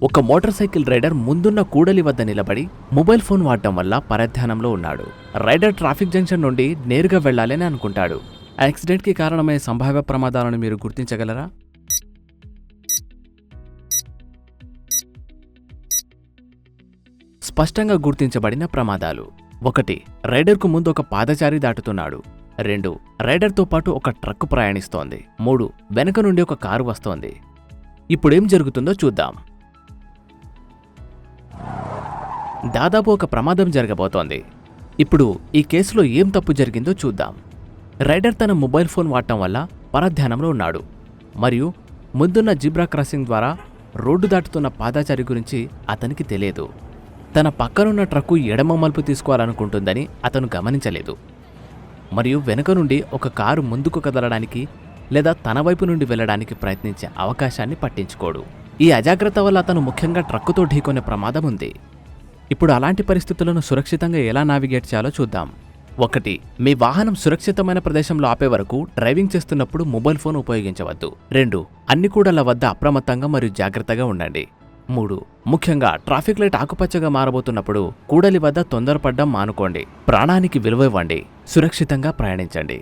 ఒక motor cycle rider ముందున్న కూడలి వద్ద నిలబడి మొబైల్ ఫోన్ వాడటం వల్ల పరధ్యానంలో ఉన్నాడు. రైడర్ ట్రాఫిక్ జంక్షన్ నుండి నేరుగా వెళ్లాలని అనుకుంటాడు. యాక్సిడెంట్కి కారణమయ్యే సంభావ్య ప్రమాదాలను మీరు గుర్తించగలరా? స్పష్టంగా గుర్తించబడిన ప్రమాదాలు: 1. రైడర్కు ముందు ఒక పాదచారి దాటుతున్నాడు. 2. రైడర్తో పాటు ఒక ట్రక్కు ప్రయాణిస్తోంది. 3. వెనక నుండి ఒక కారు వస్తోంది. ఇప్పుడేం జరుగుతుందో చూద్దాం. దాదాపు ఒక ప్రమాదం జరగబోతోంది. ఇప్పుడు ఈ కేసులో ఏం తప్పు జరిగిందో చూద్దాం. రైడర్ తన మొబైల్ ఫోన్ వాడటం వల్ల పరధ్యానంలో ఉన్నాడు మరియు ముందున్న జీబ్రా క్రాసింగ్ ద్వారా రోడ్డు దాటుతున్న పాదచారి గురించి అతనికి తెలియదు. తన పక్కనున్న ట్రక్కు ఎడమ మలుపు తీసుకోవాలనుకుంటుందని అతను గమనించలేదు మరియు వెనుక నుండి ఒక కారు ముందుకు కదలడానికి లేదా తన వైపు నుండి వెళ్లడానికి ప్రయత్నించే అవకాశాన్ని పట్టించుకోడు. ఈ అజాగ్రత్త వల్ల అతను ముఖ్యంగా ట్రక్కుతో ఢీకొనే ప్రమాదం ఉంది. ఇప్పుడు అలాంటి పరిస్థితులను సురక్షితంగా ఎలా నావిగేట్ చేయాలో చూద్దాం. 1. మీ వాహనం సురక్షితమైన ప్రదేశంలో ఆపే వరకు డ్రైవింగ్ చేస్తున్నప్పుడు మొబైల్ ఫోన్ ఉపయోగించవద్దు. 2. అన్ని కూడళ్ల వద్ద అప్రమత్తంగా మరియు జాగ్రత్తగా ఉండండి. 3. ముఖ్యంగా ట్రాఫిక్ లైట్ ఆకుపచ్చగా మారబోతున్నప్పుడు కూడలి వద్ద తొందరపడ్డం మానుకోండి. ప్రాణానికి విలువ ఇవ్వండి. సురక్షితంగా ప్రయాణించండి.